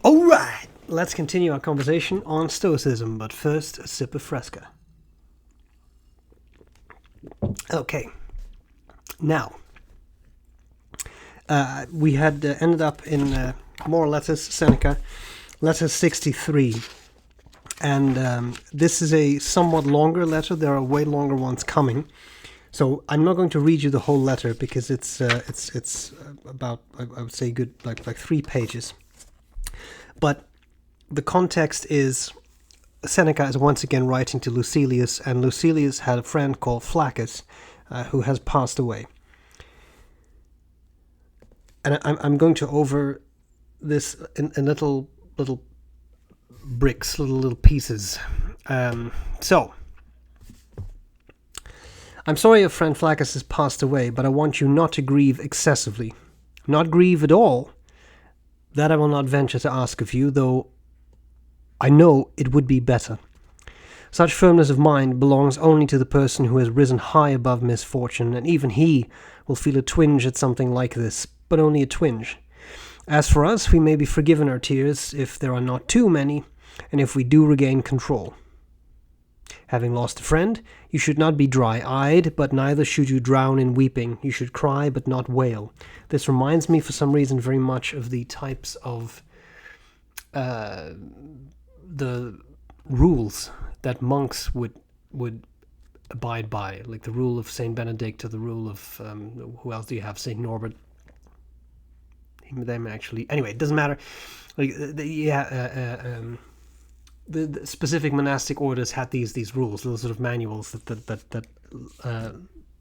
All right, let's continue our conversation on Stoicism, but first, a sip of Fresca. Okay, now, we had ended up in more letters, Seneca, letter 63. And this is a somewhat longer letter. There are way longer ones coming. So I'm not going to read you the whole letter because it's about, I would say, good like 3 pages. But the context is Seneca is once again writing to Lucilius, and Lucilius had a friend called Flaccus who has passed away. And I'm going to over this in little bricks, little pieces. So, I'm sorry your friend Flaccus has passed away, but I want you not to grieve excessively. Not grieve at all. That I will not venture to ask of you, though I know it would be better. Such firmness of mind belongs only to the person who has risen high above misfortune, and even he will feel a twinge at something like this, but only a twinge. As for us, we may be forgiven our tears if there are not too many, and if we do regain control. Having lost a friend, you should not be dry-eyed, but neither should you drown in weeping. You should cry, but not wail. This reminds me, for some reason, very much of the types of the rules that monks would abide by, like the rule of Saint Benedict, or the rule of who else do you have? Saint Norbert. Them actually. Anyway, it doesn't matter. Like the specific monastic orders had these rules, little sort of manuals that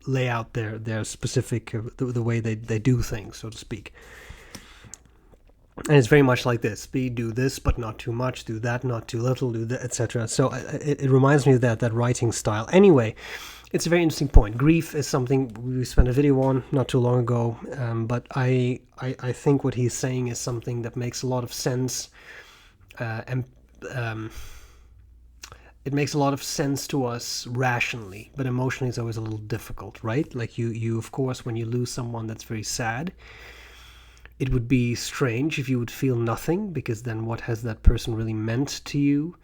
lay out their specific the way they do things, so to speak. And it's very much like this: do this, but not too much; do that, not too little; do that, etc. So it reminds me of that writing style. Anyway, it's a very interesting point. Grief is something we spent a video on not too long ago, but I think what he's saying is something that makes a lot of sense, and it makes a lot of sense to us rationally, but emotionally it's always a little difficult, right? Like you of course, when you lose someone that's very sad, it would be strange if you would feel nothing, because then what has that person really meant to you?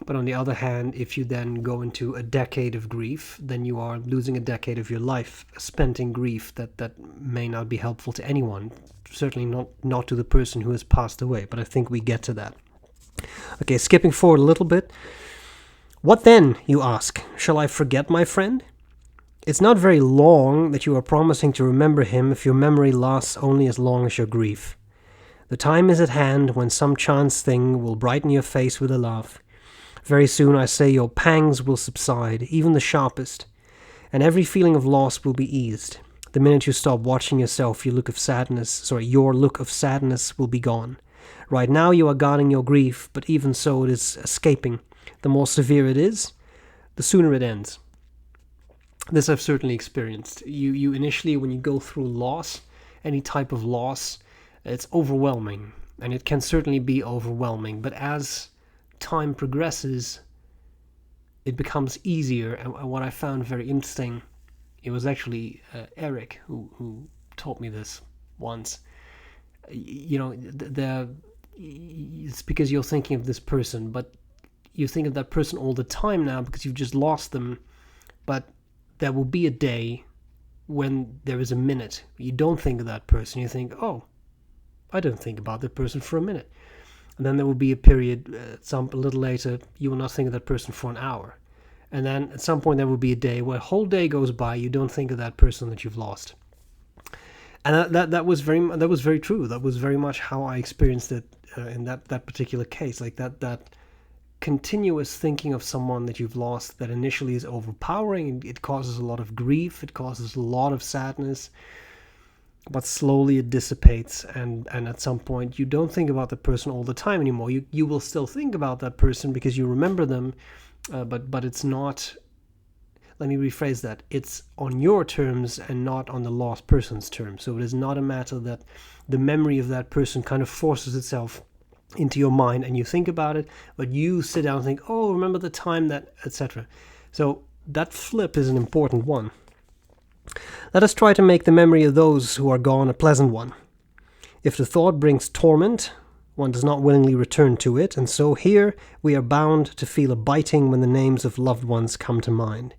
But on the other hand, if you then go into a decade of grief, then you are losing a decade of your life spent in grief that may not be helpful to anyone, certainly not to the person who has passed away, but I think we get to that. Okay, skipping forward a little bit. What then, you ask? Shall I forget my friend? It's not very long that you are promising to remember him if your memory lasts only as long as your grief. The time is at hand when some chance thing will brighten your face with a laugh. Very soon, I say, your pangs will subside, even the sharpest, and every feeling of loss will be eased. The minute you stop watching yourself, your look of sadness will be gone. Right now you are guarding your grief, but even so it is escaping. The more severe it is, the sooner it ends. This I've certainly experienced. You initially, when you go through loss, any type of loss, it's overwhelming, and it can certainly be overwhelming, but as time progresses, it becomes easier. And what I found very interesting, it was actually Eric who taught me this once. It's because you're thinking of this person, but you think of that person all the time now because you've just lost them. But there will be a day when there is a minute you don't think of that person. You think, oh, I don't think about that person for a minute. And then there will be a period, a little later, you will not think of that person for an hour. And then at some point there will be a day where a whole day goes by, you don't think of that person that you've lost. And that was very true. That was very much how I experienced it in that particular case. Like that continuous thinking of someone that you've lost that initially is overpowering. It causes a lot of grief. It causes a lot of sadness. But slowly it dissipates, and at some point you don't think about that person all the time anymore. You will still think about that person because you remember them, but it's not. Let me rephrase that. It's on your terms and not on the lost person's terms. So it is not a matter that the memory of that person kind of forces itself into your mind and you think about it, but you sit down and think, oh, remember the time that, etc. So that flip is an important one. Let us try to make the memory of those who are gone a pleasant one. If the thought brings torment, One does not willingly return to it, and so here we are bound to feel a biting when the names of loved ones come to mind.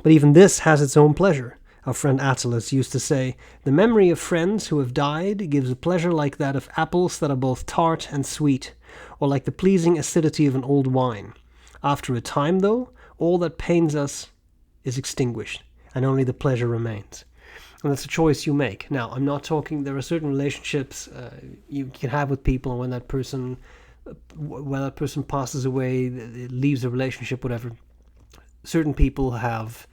But even this has its own pleasure. Our friend Attalus used to say, "The memory of friends who have died gives a pleasure like that of apples that are both tart and sweet, or like the pleasing acidity of an old wine. After a time, though, all that pains us is extinguished, and only the pleasure remains." And that's a choice you make. Now, I'm not talking, there are certain relationships you can have with people, and when that person passes away, leaves a relationship, whatever, certain people have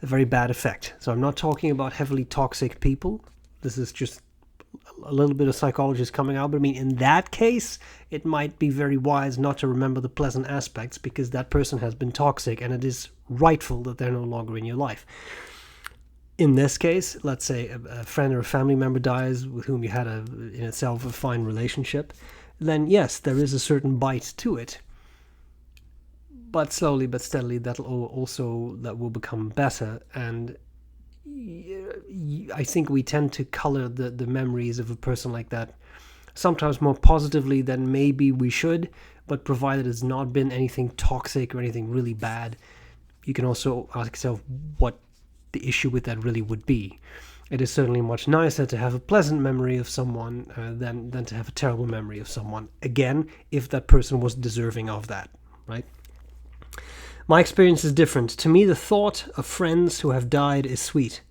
a very bad effect. So I'm not talking about heavily toxic people. This is just a little bit of psychologist coming out. But I mean, in that case, it might be very wise not to remember the pleasant aspects, because that person has been toxic, and it is rightful that they're no longer in your life. In this case, let's say a friend or a family member dies with whom you had in itself a fine relationship, then yes, there is a certain bite to it. But slowly but steadily, that will become better. And I think we tend to color the memories of a person like that sometimes more positively than maybe we should, but provided it's not been anything toxic or anything really bad, you can also ask yourself what the issue with that really would be. It is certainly much nicer to have a pleasant memory of someone than to have a terrible memory of someone. Again, if that person was deserving of that, right? My experience is different. To me, the thought of friends who have died is sweet,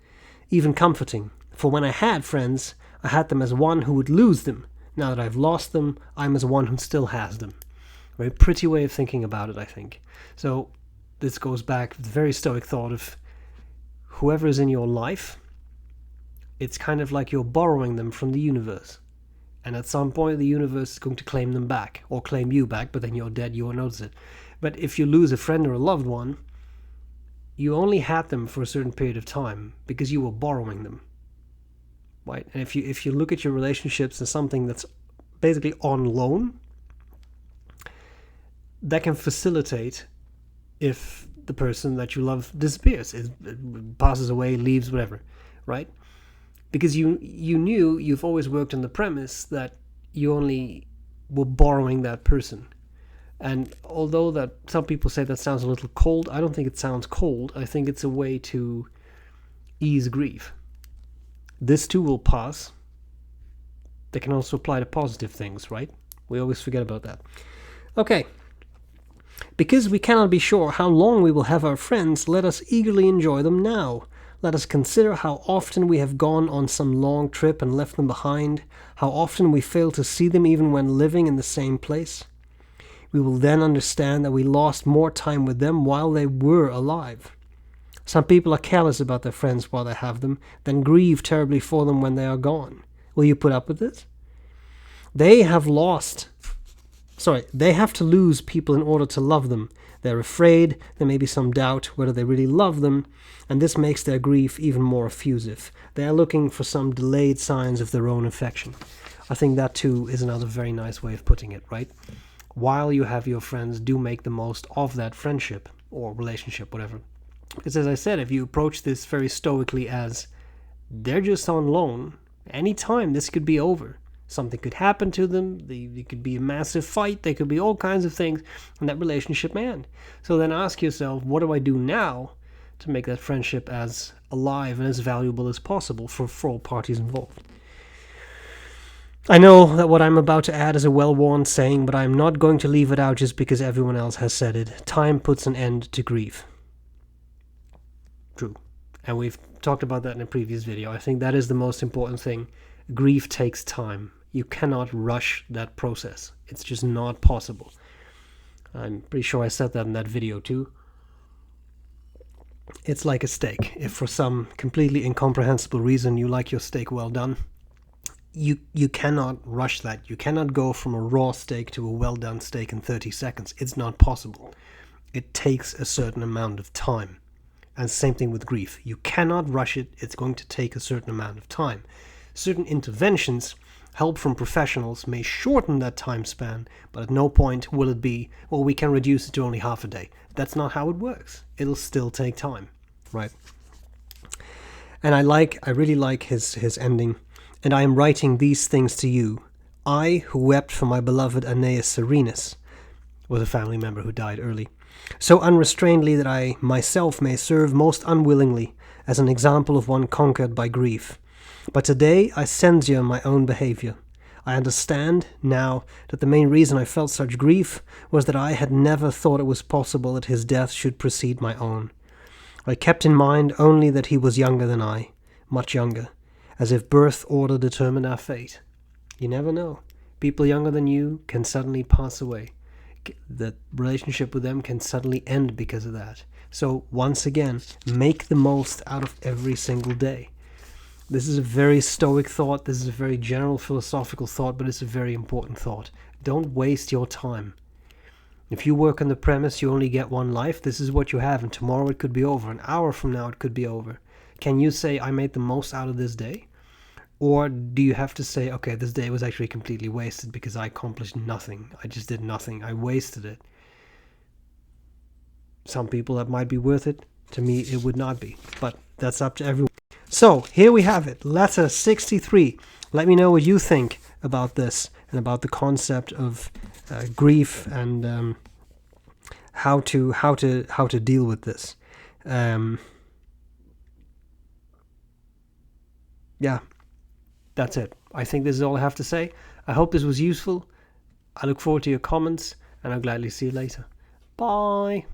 even comforting. For when I had friends, I had them as one who would lose them. Now that I've lost them, I'm as one who still has them. Very pretty way of thinking about it, I think. So this goes back to the very Stoic thought of whoever is in your life, it's kind of like you're borrowing them from the universe. And at some point, the universe is going to claim them back, or claim you back, but then you're dead, you won't notice it. But if you lose a friend or a loved one, you only had them for a certain period of time because you were borrowing them, right? And if you look at your relationships as something that's basically on loan, that can facilitate if the person that you love disappears, passes away, leaves, whatever, right? Because you've always worked on the premise that you only were borrowing that person. And although that some people say that sounds a little cold, I don't think it sounds cold. I think it's a way to ease grief. This too will pass. They can also apply to positive things, right? We always forget about that. Okay. Because we cannot be sure how long we will have our friends, let us eagerly enjoy them now. Let us consider how often we have gone on some long trip and left them behind, how often we failed to see them even when living in the same place. We will then understand that we lost more time with them while they were alive. Some people are careless about their friends while they have them, then grieve terribly for them when they are gone. Will you put up with this? They have to lose people in order to love them. They're afraid, there may be some doubt whether they really love them, and this makes their grief even more effusive. They are looking for some delayed signs of their own affection. I think that too is another very nice way of putting it, right? While you have your friends, do make the most of that friendship or relationship, whatever. Because as I said, if you approach this very stoically as they're just on loan, anytime this could be over. Something could happen to them, there could be a massive fight, there could be all kinds of things, and that relationship may end. So then ask yourself, what do I do now to make that friendship as alive and as valuable as possible for all parties involved? I know that what I'm about to add is a well-worn saying, but I'm not going to leave it out just because everyone else has said it. Time puts an end to grief. True. And we've talked about that in a previous video. I think that is the most important thing. Grief takes time. You cannot rush that process. It's just not possible. I'm pretty sure I said that in that video too. It's like a steak. If for some completely incomprehensible reason you like your steak well done, you cannot rush that. You cannot go from a raw steak to a well-done steak in 30 seconds. It's not possible. It takes a certain amount of time. And same thing with grief. You cannot rush it. It's going to take a certain amount of time. Certain interventions, help from professionals, may shorten that time span, but at no point will it be, well, we can reduce it to only half a day. That's not how it works. It'll still take time, right? And I really like his ending. And I am writing these things to you, I who wept for my beloved Aeneas Serenus, was a family member who died early, so unrestrainedly that I myself may serve most unwillingly as an example of one conquered by grief. But today I censure my own behavior. I understand now that the main reason I felt such grief was that I had never thought it was possible that his death should precede my own. I kept in mind only that he was younger than I, much younger, as if birth order determined our fate. You never know. People younger than you can suddenly pass away. The relationship with them can suddenly end because of that. So once again, make the most out of every single day. This is a very stoic thought. This is a very general philosophical thought, but it's a very important thought. Don't waste your time. If you work on the premise you only get one life, this is what you have, and tomorrow it could be over. An hour from now it could be over. Can you say, I made the most out of this day? Or do you have to say, okay, this day was actually completely wasted because I accomplished nothing. I just did nothing. I wasted it. Some people that might be worth it. To me, it would not be. But that's up to everyone. So, here we have it. Letter 63. Let me know what you think about this and about the concept of grief and how to deal with this. Yeah. That's it. I think this is all I have to say. I hope this was useful. I look forward to your comments, and I'll gladly see you later. Bye.